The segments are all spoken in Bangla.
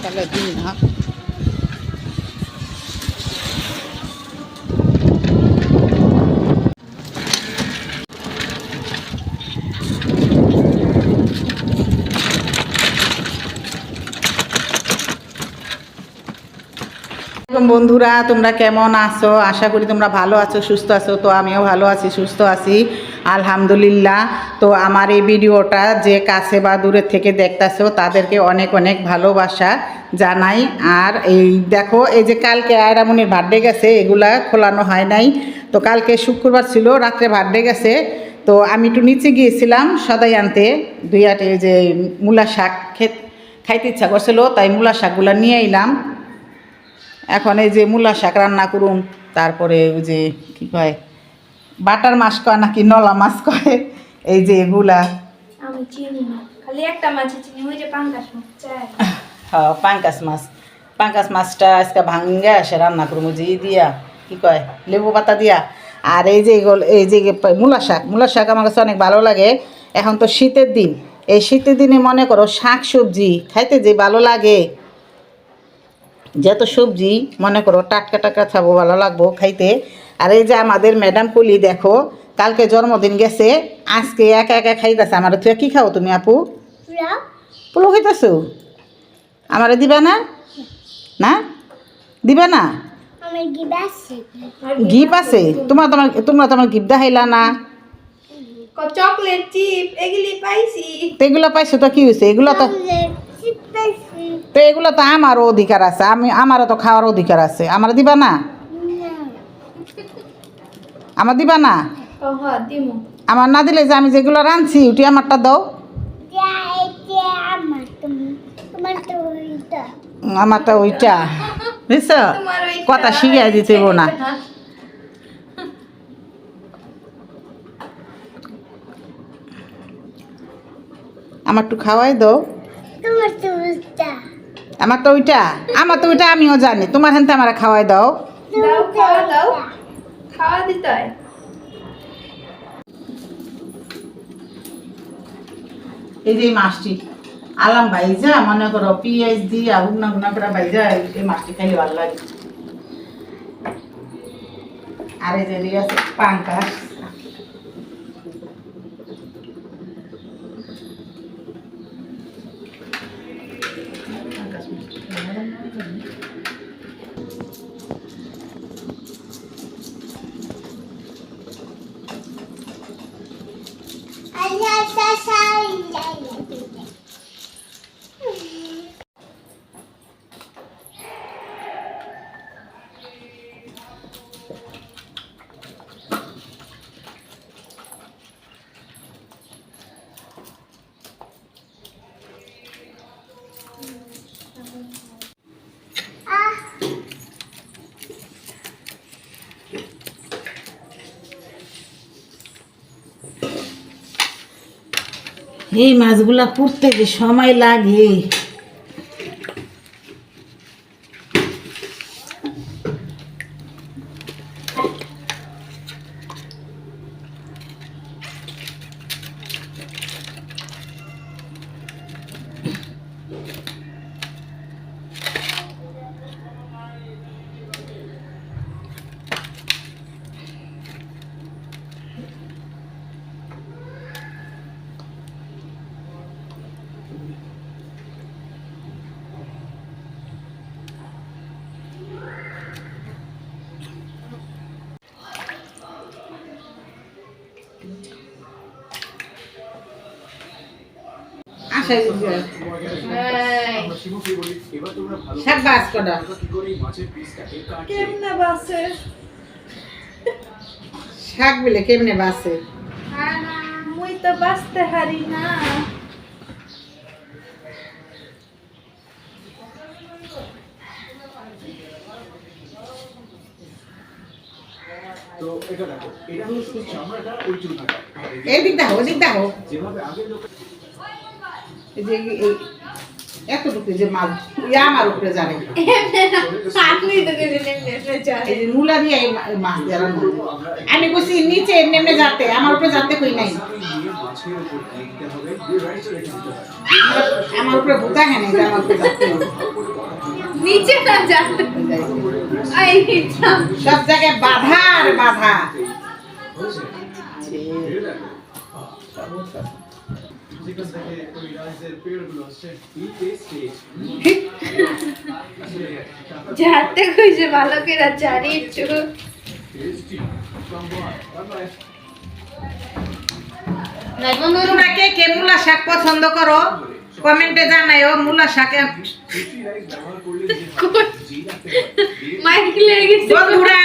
তাহলে দিই না। বন্ধুরা, তোমরা কেমন আছো? আশা করি তোমরা ভালো আছো, সুস্থ আছো। তো আমিও ভালো আছি, সুস্থ আছি, আলহামদুলিল্লাহ। তো আমার এই ভিডিওটা যে কাছে বা দূরের থেকে দেখতেছো তাদেরকে অনেক অনেক ভালোবাসা জানাই। আর এই দেখো, এই যে কালকে আয়রামনির বার্থডে গেছে, এগুলা খোলানো হয় নাই। তো কালকে শুক্রবার ছিল, রাত্রে বার্থডে গেছে। তো আমি একটু নিচে গিয়েছিলাম সদাই আনতে, দুই আটে যে মূলা শাক খাইতে ইচ্ছা করছিল, তাই মূলা শাকগুলো নিয়ে এলাম। এখন এই যে মূলা শাক রান্না করুন, তারপরে ওই যে কী কয় বাটার মাছ কয় নাকি নলা মাছ কয়, এই যে এগুলা। আমি চিনি না, খালি একটা মাছ চিনি, ওই যে পাঙ্গাস মাছ। হ্যাঁ, পাঙ্কাস মাছটা আজকে ভাঙ্গে আসে রান্না করুন, ওই যে দিয়া কী কয় লেবু পাতা দিয়া। আর এই যে মূলা শাক আমার কাছে অনেক ভালো লাগে। এখন তো শীতের দিন, এই শীতের দিনে মনে করো শাক সবজি খাইতে যে ভালো লাগে, যত সবজি মনে করো টাটকা টাটকা খাবো, ভালো লাগবো খাইতে। আর এই যে আমাদের ম্যাডাম কলি দেখো, কালকে জন্মদিন গেছে, আজকে একা একা খাইতেছে। আমার তুই কী খাও তুমি আপু? পোলো খাইতেছো? আমারে দিবা না? না দিবা না? গিফট আছে তোমরা তোমার গিফট দেখাইলা না। চকলেট চিপ এগুলি পাইছি। তো এগুলো পাইছো তো কি হয়েছে? এগুলো তো এগুলো তো আমারও অধিকার আছে, আমারও তো খাওয়ার অধিকার আছে। আমার দিবা না? আমার দিবা না? আমার না দিলে যে আমি যেগুলো রাঁধছি ওটি আমারটা দাও। আমারটা ওইটা বুঝছ, কথা শিখাই দিতে না। আমার একটু খাওয়াই দাও। আমার তো ওইটা আমিও জানি, তোমার হাতে আমার খাওয়াই দাও। খাওয়া দিতে হয়। এই যে মাছটি আলাম ভাইজা, মনে করো পিঁয়াজ দিয়ে গুনা গুনা করে ভাইজা, এই মাছটি খাইলে ভালো লাগে। আর এই যে আছে পাঙ্কাস, এই মাছগুলা করতে যে সময় লাগে। শাক বাস কটা কেমনে বাসে? শাক বলে কেমনে বাসে? মুই তো বাঁচতে হারি না। তো এটা দেখো, এটা হলো শুধু চামড়াটা ওই চুলটা। এই দিক দেখো, ওদিক দেখো। যেভাবে আগে লোক এই যে এতটুকু যে মাছ আমার উপরে যাবে আপনি তো গেলেন এমনি চলে এই যে মূলা দিয়ে এই মাছ দিয়ে রান্না করবো। আমি বলছি নিচে এমনি এমনি যাতে আমার উপরে যাতে কই নাই মাছের উপর দিয়ে দিতে হবে দিয়ে রাইসটা রেখে দিতে হবে আমার উপরে ভূতা হ্যাঁ নাই আমার উপরে যাতে হবে। নিচে না যাতে আই সব জায়গায় বাধা আর বাধা যেখান থেকে ওই রাইসের পেড়গুলো আসছে এই স্টেজ যাতে কইছে ভালো করে জানি একটু টেস্টি সম্ভব তারপরে নাই বন্ধু তোমরা কে কে মূলা শাক পছন্দ করো কমেন্টে জানাইও মূলা শাক সুশি রাইস ব্যবহার করলে যে জি রাখতে হবে মাইক লেগে গেছে বন্ধুরা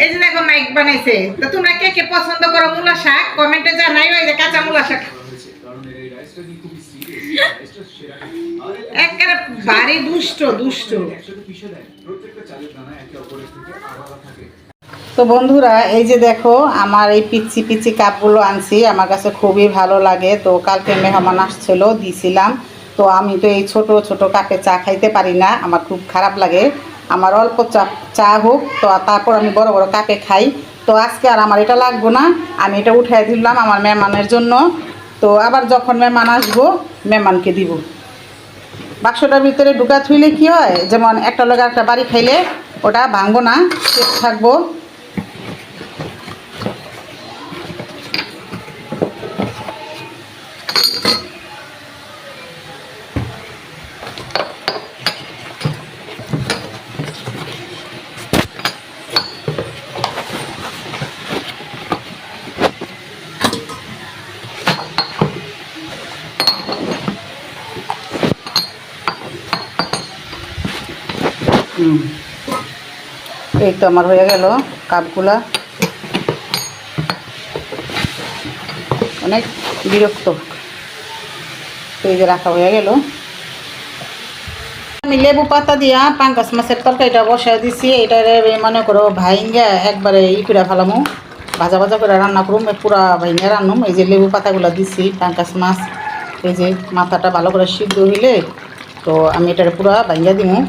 এই যে দেখো মাইক বানাইছে তো তোমরা কে কে পছন্দ করো মূলা শাক কমেন্টে জানাইও এই যে কাঁচা মূলা শাক কারণ এই রাইসটা কি খুবই সিরিয়াস রাইসটা সেরা একেবারে ভারী দুষ্ট একসাথে পিষে দেয় প্রত্যেকটা চালের দানা একে অপরের থেকে আলাদা থাকে তো বন্ধুরা এই যে দেখো আমার এই পিচি পিচি কাপগুলো আনছি আমার কাছে খুবই ভালো লাগে তো কালকে মেহমান আসছিল দিছিলাম তো আমি তো এই ছোট ছোট কাপে চা খাইতে পারি না আমার খুব খারাপ লাগে আমার অল্প চা হোক তো তারপর আমি বড় বড় কাপে খাই তো আজকে আর আমার এটা লাগবো না আমি এটা উঠাই দিলাম আমার মেহমানের জন্য তো আবার যখন মেহমান আসবো মেহমানকে দিব বাক্সটার ভিতরে ঢুকা থুইলে কি হয় যেমন একটা লোক একটা বাড়ি খাইলে ওটা ভাঙবো না ঠিক থাকবো এই তো আমার হয়ে গেল কাপগুলা অনেক বিরক্ত এই যে রাখা হয়ে গেল আমি লেবু পাতা দিয়া পাঙ্কাশ মাছের তরকারিটা বসাই দিছি এটারে মনে করো ভাইঙ্গা একবারে করে ফেলামো ভাজা ভাজা করে রান্না করুম পুরা ভাইঙ্গা রান্নুম এই যে লেবু পাতাগুলো দিছি পাঙ্কাশ মাছ এই যে মাথাটা ভালো করে সিদ্ধ হইলে তো আমি এটারে পুরা ভাইঙ্গা দিমু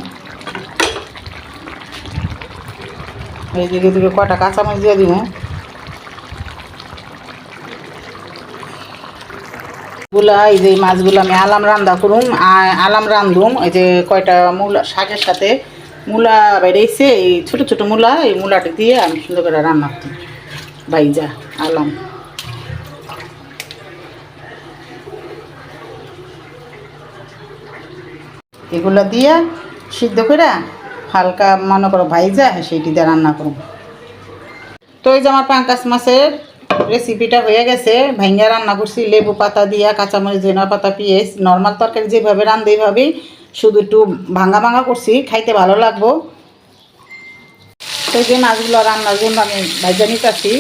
এই দিকে দিকে কটা কাঁচামরিচ দিয়ে দিব গুলা এই যে মাছগুলো আমি আলাম রান্দা করুম আলাম রান্ধুম এই যে কয়টা মূলা শাকের সাথে মূলা বেড়েছে এই ছোটো ছোটো মূলা এই মূলাটা দিয়ে আমি সুন্দর করে রান্না করতাম ভাইজা আলাম এগুলা দিয়ে সিদ্ধ করে হালকা মনে করো ভাইজা সেইটি দিয়ে রান্না করুন তো এই যে আমার পাঙ্কাশ মাছের রেসিপিটা হয়ে গেছে ভাইঙ্গা রান্না করছি লেবু পাতা দিয়া কাঁচামরিচ ধনিয়া পাতা পেঁয়াজ নর্মাল তরকারি যেভাবে রান্ধে এইভাবেই শুধু একটু ভাঙা ভাঙা করছি খাইতে ভালো লাগবো তো এই যে মাছগুলো রান্নার জন্য আমি ভাইজা নিতেছি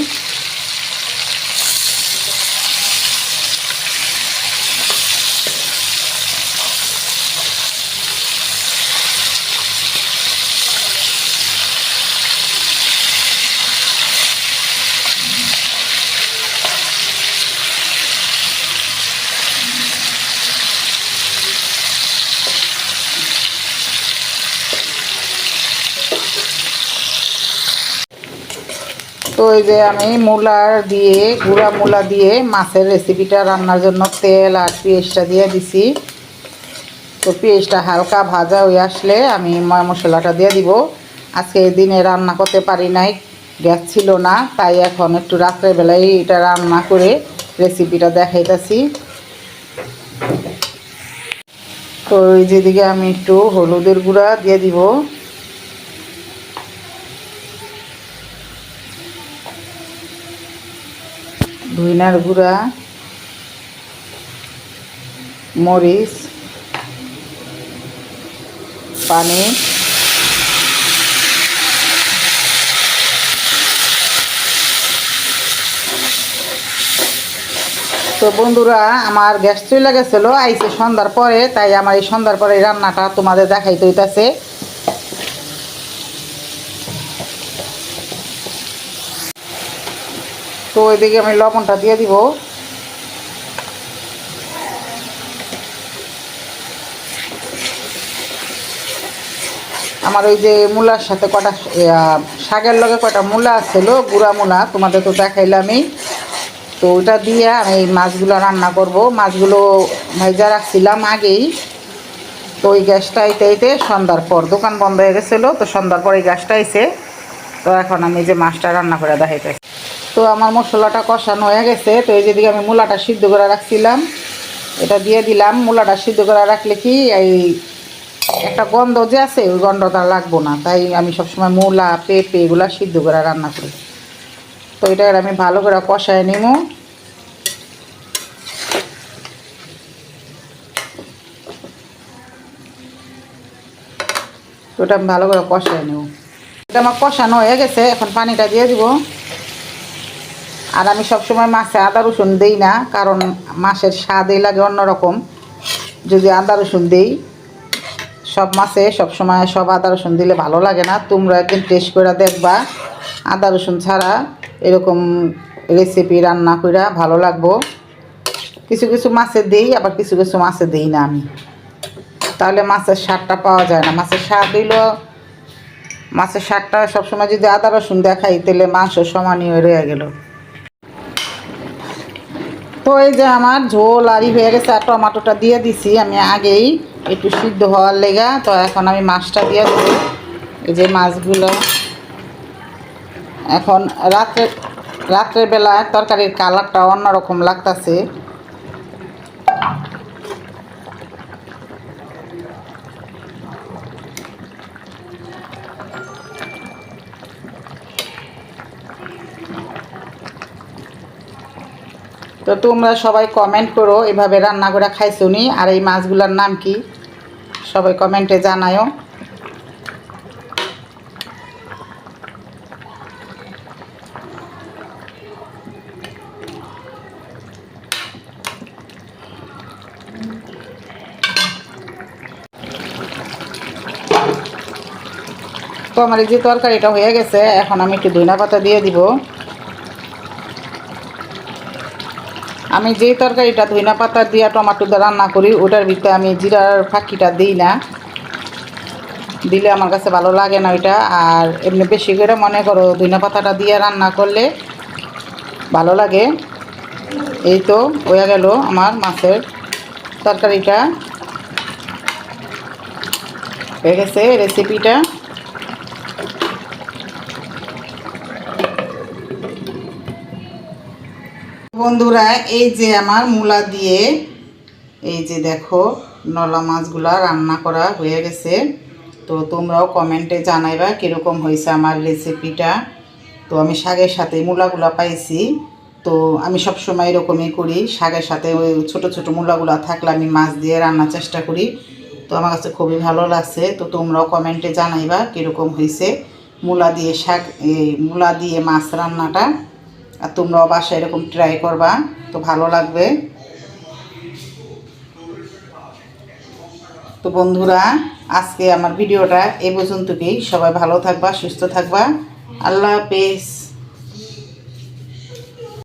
তো এই যে আমি গুঁড়া মূলা দিয়ে মাছের রেসিপিটা রান্নার জন্য তেল আর পেঁয়াজটা দিয়ে দিছি তো পেঁয়াজটা হালকা ভাজা হয়ে আসলে আমি মশলাটা দিয়ে দিব আজকে এই দিনে রান্না করতে পারি নাই গ্যাস ছিল না তাই এখন একটু রাত্রেবেলায় এটা রান্না করে রেসিপিটা দেখাইতেছি তো এই যেদিকে আমি একটু হলুদের গুঁড়া দিয়ে দিব ধইনার গুঁড়া মরিচ পানি তো বন্ধুরা আমার গ্যাস চলে গেছিলো আইসে সন্ধ্যার পরে তাই আমার এই সন্ধ্যার পরে রান্নাটা তোমাদের দেখাইতে হইতাছে তো ওইদিকে আমি লবণটা দিয়ে দিব আমার ওই যে মূলার সাথে কটা শাকের লগে কটা মূলা আসছিল, গুঁড়া মূলা, তোমাদের তো দেখাইলামই। তো ওইটা দিয়ে আমি এই মাছগুলো রান্না করব। মাছগুলো ভাইজা রাখছিলাম আগেই। তো ওই গ্যাসটা আইতে সন্ধ্যার পর দোকান বন্ধ হয়ে গেছিলো, তো সন্ধ্যার পর এই গ্যাসটা আইছে। তো এখন আমি যে মাছটা রান্না করে দেখাইতেছি। তো আমার মশলাটা কষানো হয়ে গেছে। তো এই যেদিকে আমি মূলাটা সিদ্ধ করে রাখছিলাম এটা দিয়ে দিলাম। মূলাটা সিদ্ধ করে রাখলে কি এই একটা গন্ধ যে আছে ওই গন্ধটা লাগবো না, তাই আমি সবসময় মূলা পেঁপে এগুলো সিদ্ধ করে রান্না করি। তো এটা আমি ভালো করে কষায় নিব। তো এটা আমি ভালো করে কষায় নেব। এটা আমার কষানো হয়ে গেছে, এখন পানিটা দিয়ে দিব। আর আমি সবসময় মাছে আদা রসুন দিই না, কারণ মাছের স্বাদই লাগে অন্যরকম যদি আদা রসুন দিই। সব মাছে সবসময় সব আদা রসুন দিলে ভালো লাগে না। তোমরা একদিন টেস্ট করে দেখবা আদা রসুন ছাড়া এরকম রেসিপি রান্না করে ভালো লাগবো। কিছু কিছু মাছে দিই, আবার কিছু কিছু মাছে দিই না আমি, তাহলে মাছের স্বাদটা পাওয়া যায় না। মাছের স্বাদ হইল, মাছের স্বাদটা সবসময় যদি আদা রসুন দেখাই তাহলে মাংস সমানই রয়ে গেল। তো এই যে আমার ঝোল আরি হয়ে গেছে, আর টমাটোটা দিয়ে দিছি আমি আগেই একটু সিদ্ধ হওয়ার লেগা। তো এখন আমি মাছটা দিয়ে দেবো। এই যে মাছগুলো এখন রাত্রের বেলা তরকারির কালারটা অন্যরকম লাগতেছে। তো তোমরা সবাই কমেন্ট করো এভাবে রান্না করে খাইছো নি, আর এই মাছগুলোর নাম কি সবাই কমেন্টে জানায়ও। তো আমার এই যে তরকারিটা হয়ে গেছে, এখন আমি একটু ধনিয়া পাতা দিয়ে দিব। আমি যেই তরকারিটা ধনিয়া পাতা দিয়ে টমেটো দিয়ে রান্না করি ওটার ভিতরে আমি জিরার ফাঁকিটা দিই না, দিলে আমার কাছে ভালো লাগে না ওইটা। আর এমনি বেশি করে মনে করো ধনিয়া পাতাটা দিয়ে রান্না করলে ভালো লাগে। এই তো হয়ে গেল আমার মাছের তরকারিটা হয়ে গেছে রেসিপিটা। বন্ধুরা এই যে আমার মূলা দিয়ে এই যে দেখো নলা মাছগুলা রান্না করা হয়ে গেছে। তো তোমরাও কমেন্টে জানাইবা কীরকম হয়েছে আমার রেসিপিটা। তো আমি শাকের সাথে মূলাগুলা পাইছি, তো আমি সবসময় এরকমই করি, শাকের সাথে ওই ছোটো ছোটো মূলাগুলা থাকলে আমি মাছ দিয়ে রান্নার চেষ্টা করি। তো আমার কাছে খুবই ভালো লাগছে। তো তোমরাও কমেন্টে জানাইবা কীরকম হয়েছে মূলা দিয়ে শাক, এই মূলা দিয়ে মাছ রান্নাটা। আর তোমরাও বাসায় এরকম ট্রাই করবা, তো ভালো লাগবে। তো বন্ধুরা আজকে আমার ভিডিওটা এই পর্যন্তই। সবাই ভালো থাকবা, সুস্থ থাকবা। আল্লাহ হাফেজ।